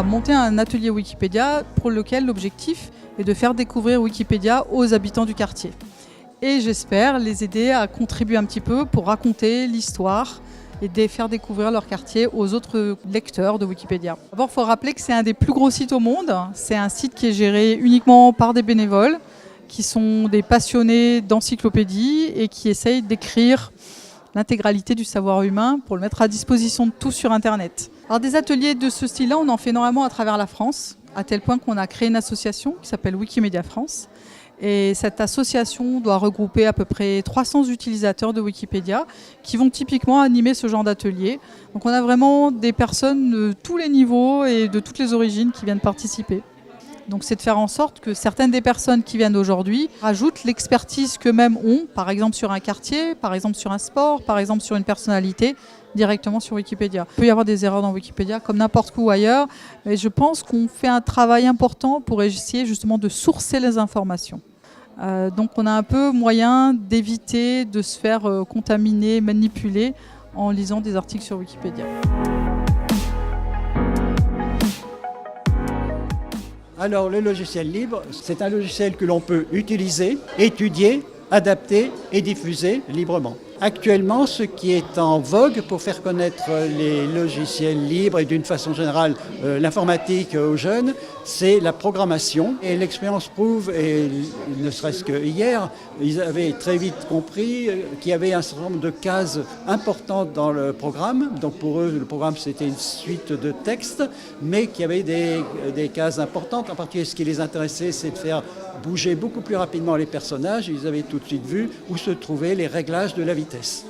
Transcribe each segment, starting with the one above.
monté un atelier Wikipédia pour lequel l'objectif est de faire découvrir Wikipédia aux habitants du quartier. Et j'espère les aider à contribuer un petit peu pour raconter l'histoire et de faire découvrir leur quartier aux autres lecteurs de Wikipédia. D'abord, il faut rappeler que c'est un des plus gros sites au monde. C'est un site qui est géré uniquement par des bénévoles, qui sont des passionnés d'encyclopédie et qui essayent d'écrire l'intégralité du savoir humain pour le mettre à disposition de tous sur Internet. Alors des ateliers de ce style-là, on en fait énormément à travers la France, à tel point qu'on a créé une association qui s'appelle Wikimedia France. Et cette association doit regrouper à peu près 300 utilisateurs de Wikipédia qui vont typiquement animer ce genre d'atelier. Donc on a vraiment des personnes de tous les niveaux et de toutes les origines qui viennent participer. Donc c'est de faire en sorte que certaines des personnes qui viennent aujourd'hui rajoutent l'expertise qu'eux-mêmes ont, par exemple sur un quartier, par exemple sur un sport, par exemple sur une personnalité, directement sur Wikipédia. Il peut y avoir des erreurs dans Wikipédia comme n'importe où ailleurs, mais je pense qu'on fait un travail important pour essayer justement de sourcer les informations. Donc on a un peu moyen d'éviter de se faire contaminer, manipuler en lisant des articles sur Wikipédia. Alors le logiciel libre, c'est un logiciel que l'on peut utiliser, étudier, adapter et diffuser librement. Actuellement, ce qui est en vogue pour faire connaître les logiciels libres et d'une façon générale l'informatique aux jeunes, c'est la programmation. Et l'expérience prouve, et ne serait-ce que hier, ils avaient très vite compris qu'il y avait un certain nombre de cases importantes dans le programme. Donc pour eux, le programme c'était une suite de textes, mais qu'il y avait des cases importantes. En particulier, ce qui les intéressait, c'est de faire bouger beaucoup plus rapidement les personnages. Ils avaient tout de suite vu où se trouvaient les réglages de la vitesse.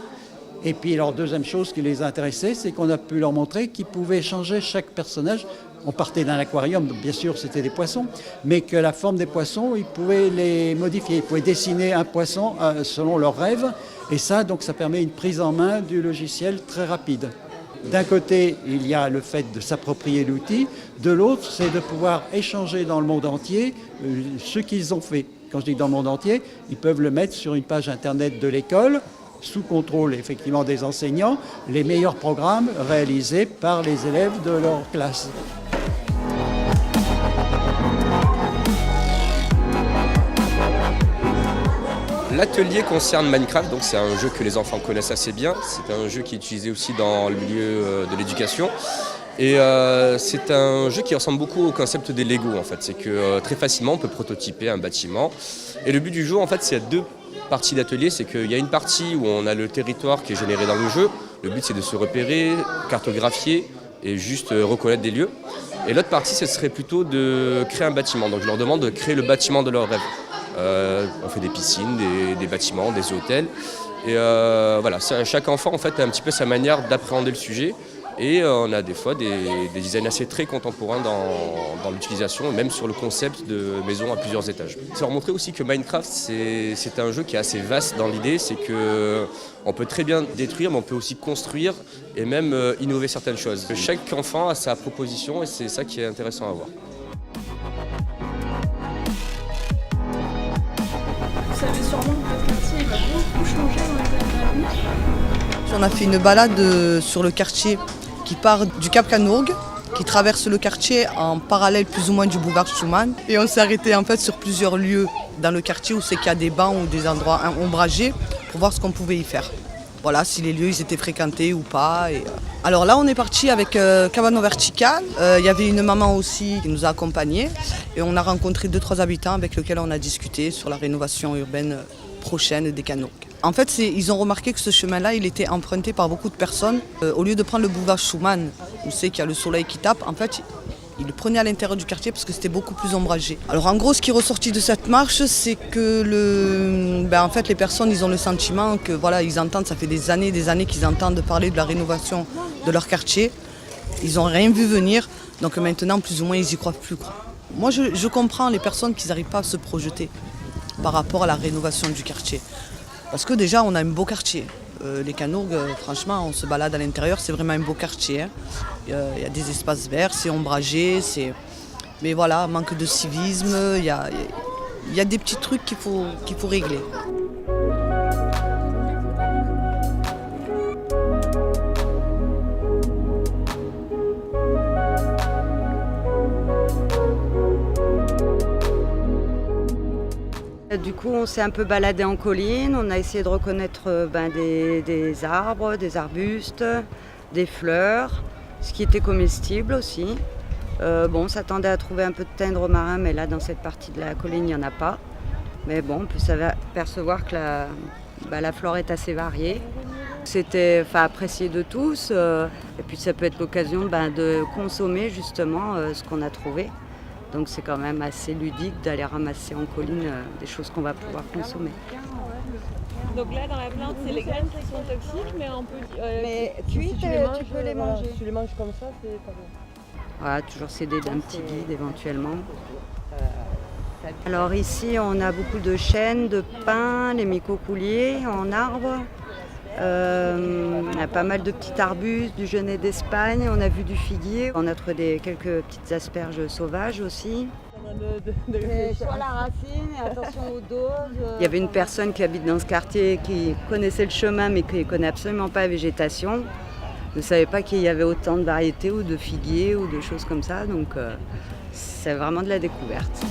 Et puis, alors, deuxième chose qui les intéressait, c'est qu'on a pu leur montrer qu'ils pouvaient changer chaque personnage. On partait d'un aquarium, donc bien sûr c'était des poissons, mais que la forme des poissons, ils pouvaient les modifier. Ils pouvaient dessiner un poisson selon leurs rêves. Et ça, donc, ça permet une prise en main du logiciel très rapide. D'un côté, il y a le fait de s'approprier l'outil. De l'autre, c'est de pouvoir échanger dans le monde entier ce qu'ils ont fait. Quand je dis dans le monde entier, ils peuvent le mettre sur une page internet de l'école, sous contrôle effectivement des enseignants, les meilleurs programmes réalisés par les élèves de leur classe. L'atelier concerne Minecraft, donc c'est un jeu que les enfants connaissent assez bien. C'est un jeu qui est utilisé aussi dans le milieu de l'éducation. Et c'est un jeu qui ressemble beaucoup au concept des Lego en fait. C'est que très facilement on peut prototyper un bâtiment. Et le but du jeu en fait, c'est deux parties d'atelier. C'est qu'il y a une partie où on a le territoire qui est généré dans le jeu. Le but c'est de se repérer, cartographier et juste reconnaître des lieux. Et l'autre partie, ce serait plutôt de créer un bâtiment. Donc je leur demande de créer le bâtiment de leur rêve. On fait des piscines, des bâtiments, des hôtels. Et voilà, chaque enfant en fait a un petit peu sa manière d'appréhender le sujet. Et on a des fois des designs assez très contemporains dans l'utilisation, et même sur le concept de maison à plusieurs étages. Ça leur montrer aussi que Minecraft, c'est un jeu qui est assez vaste dans l'idée, c'est qu'on peut très bien détruire, mais on peut aussi construire et même innover certaines choses. Chaque enfant a sa proposition et c'est ça qui est intéressant à voir. Vous savez sûrement que votre quartier va beaucoup changer dans les années à venir. On a fait une balade sur le quartier qui part du Cap Canourgues, qui traverse le quartier en parallèle plus ou moins du boulevard Schumann. Et on s'est arrêté en fait sur plusieurs lieux dans le quartier où c'est qu'il y a des bancs ou des endroits ombragés pour voir ce qu'on pouvait y faire. Voilà, si les lieux ils étaient fréquentés ou pas. Alors là, on est parti avec Cabano Vertical. Il y avait une maman aussi qui nous a accompagnés. Et on a rencontré 2-3 habitants avec lesquels on a discuté sur la rénovation urbaine prochaine des Canourgues. En fait, ils ont remarqué que ce chemin-là, il était emprunté par beaucoup de personnes. Au lieu de prendre le boulevard Schumann, où c'est qu'il y a le soleil qui tape, en fait, ils le prenaient à l'intérieur du quartier parce que c'était beaucoup plus ombragé. Alors en gros, ce qui est ressorti de cette marche, c'est que en fait, les personnes, ils ont le sentiment que voilà, ils entendent, ça fait des années qu'ils entendent parler de la rénovation de leur quartier. Ils n'ont rien vu venir, donc maintenant, plus ou moins, ils y croient plus, quoi. Moi, je comprends les personnes qui n'arrivent pas à se projeter par rapport à la rénovation du quartier. Parce que déjà, on a un beau quartier. Les Canourgues, franchement, on se balade à l'intérieur, c'est vraiment un beau quartier. Il y a des espaces verts, c'est ombragé, mais voilà, manque de civisme, il y a des petits trucs qu'il faut régler. Du coup, on s'est un peu baladé en colline, on a essayé de reconnaître des arbres, des arbustes, des fleurs, ce qui était comestible aussi. On s'attendait à trouver un peu de thym romarin, mais là, dans cette partie de la colline, il n'y en a pas. Mais bon, on peut s'apercevoir que la flore est assez variée. C'était apprécié de tous, et puis ça peut être l'occasion de consommer justement ce qu'on a trouvé. Donc c'est quand même assez ludique d'aller ramasser en colline des choses qu'on va pouvoir consommer. Donc là, dans la plante, c'est les graines qui sont toxiques, mais on peut. Mais cuites, tu peux les manger. Si tu les manges comme ça, c'est pas bon. Voilà, toujours s'aider d'un petit guide éventuellement. Alors ici, on a beaucoup de chênes, de pins, les micocouliers en arbre. On a pas mal de petits arbustes, du genêt d'Espagne, on a vu du figuier, on a trouvé quelques petites asperges sauvages aussi. Sur la racine et attention aux doses. Il y avait une personne qui habite dans ce quartier qui connaissait le chemin mais qui ne connaît absolument pas la végétation. Ne savait pas qu'il y avait autant de variétés ou de figuiers ou de choses comme ça, donc c'est vraiment de la découverte.